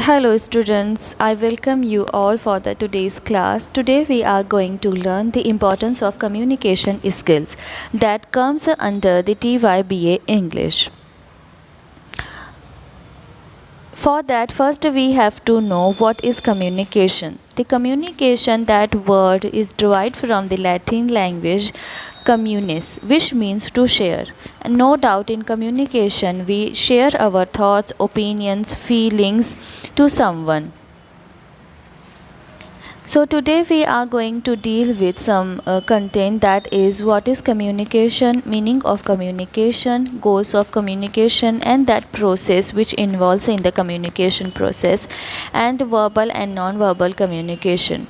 Hello students, I welcome you all for the today's class. Today we are going to learn the importance of communication skills that comes under the TYBA English. For that, first we have to know what is communication. The communication, that word is derived from the Latin language communis, which means to share. And no doubt in communication we share our thoughts, opinions, feelings to someone. So today we are going to deal with some content, that is what is communication, meaning of communication, goals of communication, and that process which involves in the communication process, and verbal and non-verbal communication.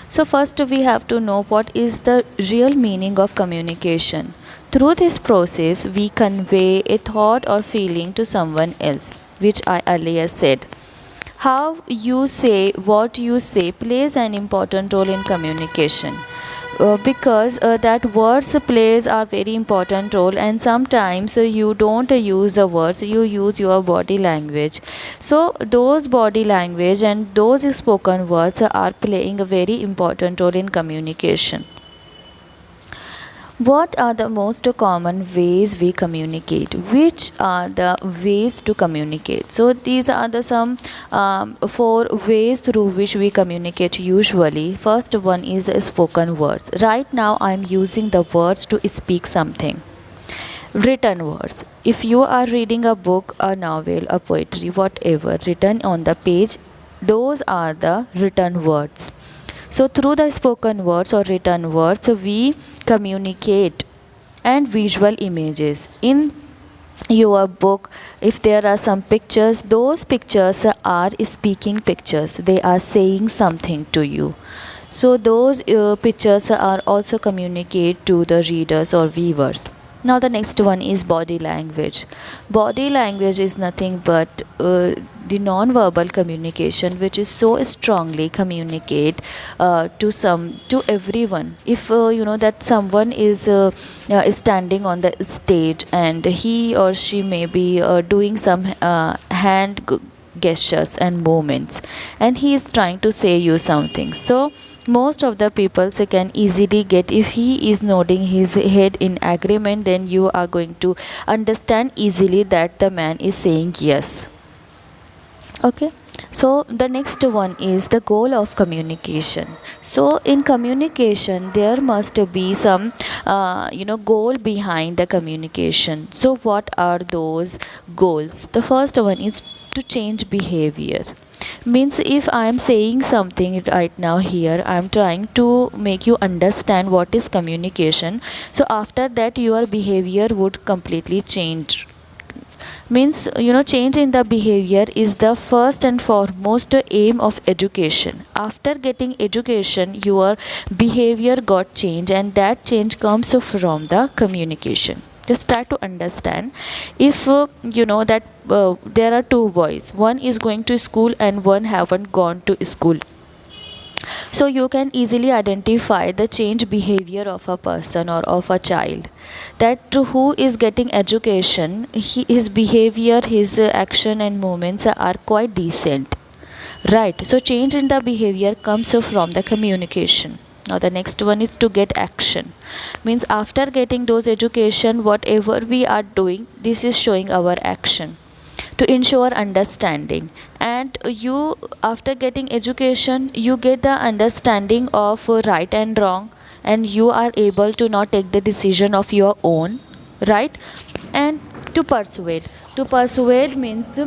So first we have to know what is the real meaning of communication. Through this process we convey a thought or feeling to someone else, which I earlier said. How you say what you say plays an important role in communication, because that words plays a very important role, and sometimes you don't use the words, you use your body language. So those body language and those spoken words are playing a very important role in communication. What are the most common ways we communicate? Which are the ways to communicate? So these are the some four ways through which we communicate usually. First one is spoken words. Right now I am using the words to speak something. Written words. If you are reading a book, a novel, a poetry, whatever written on the page, those are the written words. So through the spoken words or written words, we communicate. And visual images. In your book, if there are some pictures, those pictures are speaking pictures. They are saying something to you. So those pictures are also communicate to the readers or viewers. Now the next one is body language. Body language is nothing but the non-verbal communication, which is so strongly communicate to everyone. If you know that someone is standing on the stage and he or she may be doing some hand gestures and movements, and he is trying to say you something, so most of the people can easily get, if he is nodding his head in agreement, then you are going to understand easily that the man is saying yes. Okay, so the next one is the goal of communication. So in communication there must be some goal behind the communication. So what are those goals? The first one is to change behavior. Means if I am saying something right now here, I am trying to make you understand what is communication, so after that your behavior would completely change. Means change in the behavior is the first and foremost aim of education. After getting education, your behavior got changed, and that change comes from the communication. Just try to understand. If you know that there are two boys, one is going to school and one haven't gone to school, so you can easily identify the change behavior of a person or of a child, that who is getting education, his behavior, his action and movements are quite decent, right? So change in the behavior comes from the communication. Now the next one is to get action. Means after getting those education, whatever we are doing, this is showing our action to ensure understanding. And you, after getting education, you get the understanding of right and wrong, and you are able to not take the decision of your own, right? And to persuade. To persuade means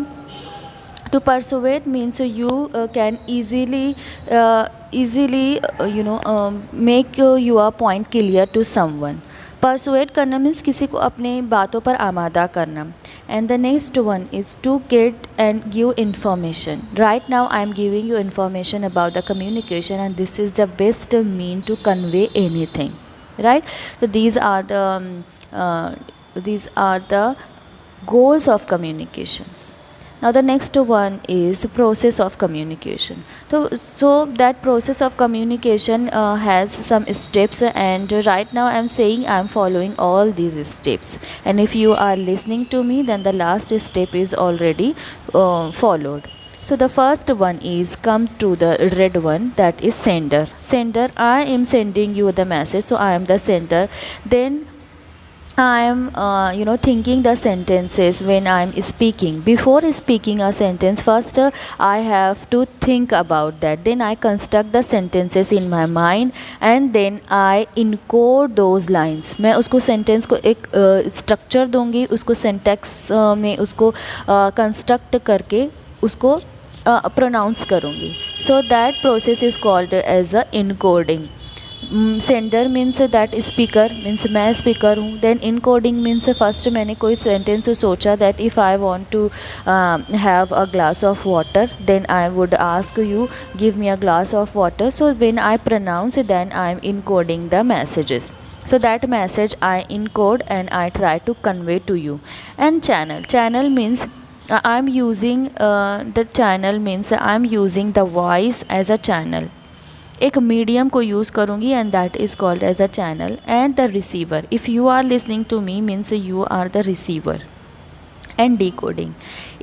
you can easily make your point clear to someone. Persuade करना means किसी को अपने बातों पर आमादा करना. And the next one is to get and give information. Right now I am giving you information about the communication, and this is the best mean to convey anything, right? So these are the goals of communications. Now the next one is the process of communication. So that process of communication has some steps, and right now I'm saying I'm following all these steps. And if you are listening to me, then the last step is already followed. So the first one is comes to the red one, that is sender. Sender, I am sending you the message, so I am the sender. Then I am, thinking the sentences when I am speaking. Before speaking a sentence, first I have to think about that. Then I construct the sentences in my mind, and then I encode those lines. मैं उसको sentence को एक structure दूंगी, उसको syntax में उसको construct करके उसको pronounce करूँगी. So that process is called as a encoding. Sender means that speaker, means मैं स्पीकर हूँ. देन इनकोडिंग मीन्स फर्स्ट मैंने कोई सेंटेंस सोचा that if I want to have a glass of water, then I would ask you give me a glass of water. So when I pronounce, then I am encoding the messages. So that message I encode and I try to convey to you. And channel means I'm using the channel means I'm using the voice as a channel. एक medium को use करूँगी, and that is called as a channel. And the receiver, if you are listening to me means you are the receiver. And decoding,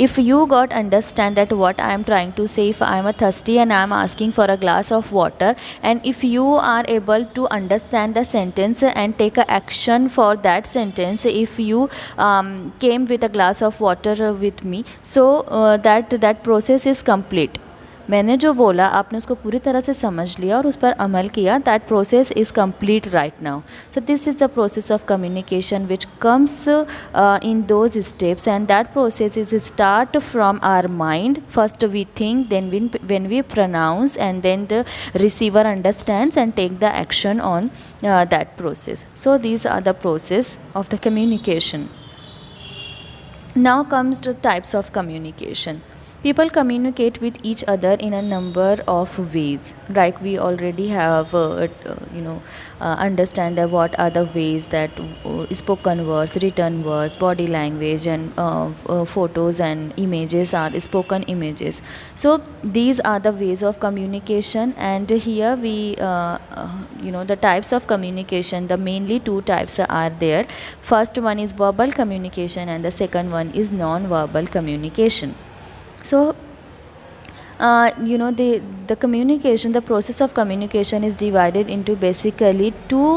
if you got understand that what I am trying to say, if I am a thirsty and I am asking for a glass of water, and if you are able to understand the sentence and take a action for that sentence, if you came with a glass of water with me, so that process is complete. मैंने जो बोला आपने उसको पूरी तरह से समझ लिया और उस पर अमल किया. That process is complete right now. So this is the process of communication which comes in those steps, and that process is start from our mind. First we think, then when we pronounce, and then the receiver understands and take the action on that process. So these are the process of the communication. Now comes the types of communication. People communicate with each other in a number of ways. Like we already have, understand that what are the ways that spoken words, written words, body language, and photos and images are spoken images. So these are the ways of communication, and here we, the types of communication. The mainly two types are there. First one is verbal communication, and the second one is non-verbal communication. So the communication, the process of communication is divided into basically two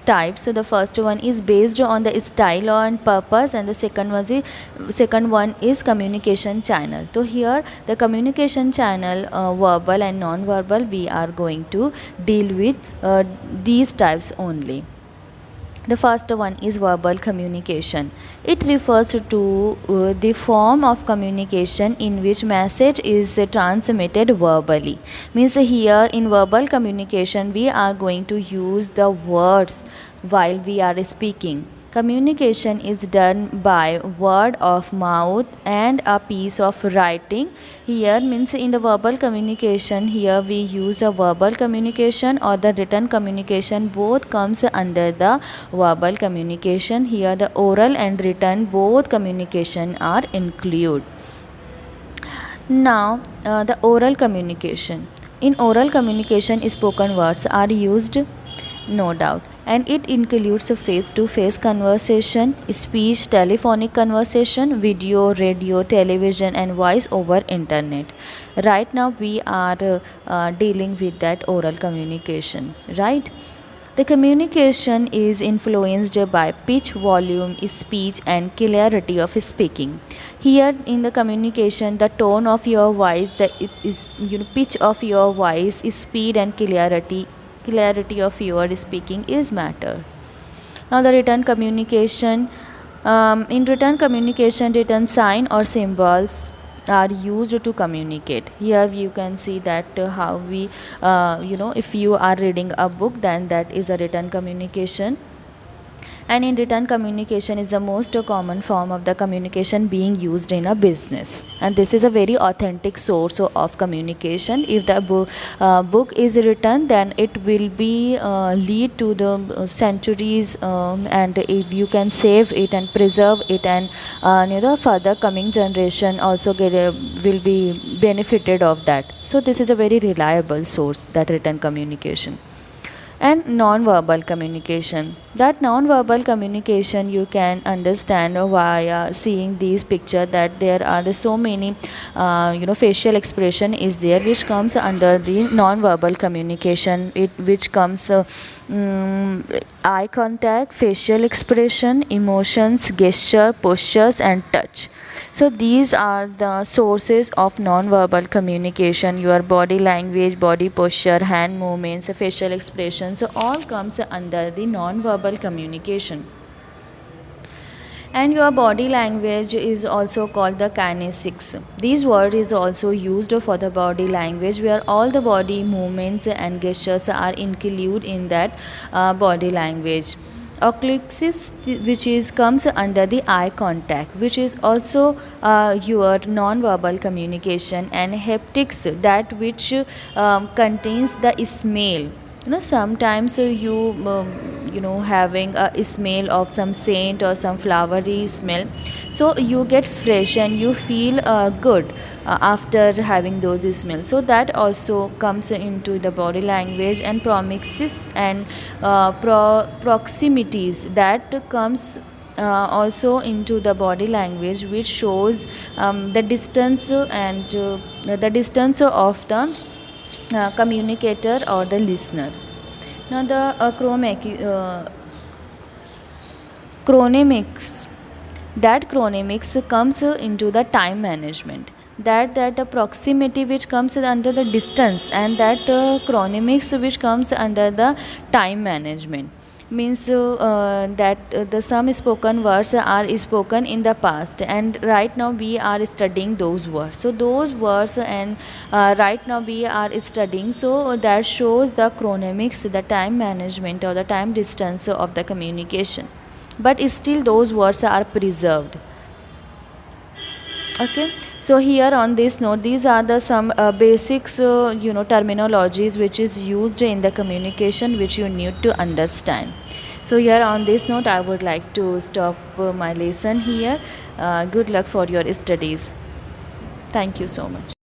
types. So the first one is based on the style and purpose, and the second one is communication channel. So here the communication channel, verbal and non-verbal, we are going to deal with these types only. The first one is verbal communication. It refers to the form of communication in which message is transmitted verbally. Means here in verbal communication we are going to use the words while we are speaking. Communication is done by word of mouth and a piece of writing. Here means in the verbal communication, here we use a verbal communication or the written communication. Both comes under the verbal communication. Here the oral and written both communication are included. Now the oral communication. In oral communication, spoken words are used, no doubt, and it includes face-to-face conversation, speech, telephonic conversation, video, radio, television, and voice over internet. Right now we are dealing with that oral communication, right? The communication is influenced by pitch, volume, speech, and clarity of speaking. Here in the communication, the tone of your voice, pitch of your voice, speed, and clarity of your speaking is matter. Now the written communication. In written communication, written sign or symbols are used to communicate. Here you can see that how we, if you are reading a book, then that is a written communication. And in written communication is the most common form of the communication being used in a business, and this is a very authentic source of communication. If the book is written, then it will be lead to the centuries, and if you can save it and preserve it, and further coming generation also will be benefited of that. So this is a very reliable source, that written communication. And non-verbal communication, that non-verbal communication you can understand via seeing these picture, that there are so many facial expression is there which comes under the non-verbal communication, which comes eye contact, facial expression, emotions, gesture, postures and touch. So these are the sources of non-verbal communication. Your body language, body posture, hand movements, facial expressions, so all comes under the non-verbal communication. And your body language is also called the kinesics. This word is also used for the body language, where all the body movements and gestures are included in that body language. Oculix, which is comes under the eye contact, which is also your non-verbal communication. And haptics, that which contains the smell. Sometimes having a smell of some scent or some flowery smell, so you get fresh and you feel good after having those smells, so that also comes into the body language. And promises and proximities, that comes also into the body language, which shows the distance and the distance of the communicator or the listener. Now the chronemics, that chronemics comes into the time management, that the proximity which comes under the distance, and that chronemics which comes under the time management, means that the some spoken words are spoken in the past, and right now we are studying those words, so those words, and right now we are studying, so that shows the chronemics, the time management or the time distance of the communication, but still those words are preserved. Okay, so here on this note, these are the some basics terminologies which is used in the communication, which you need to understand. So here on this note, I would like to stop my lesson here. Good luck for your studies. Thank you so much.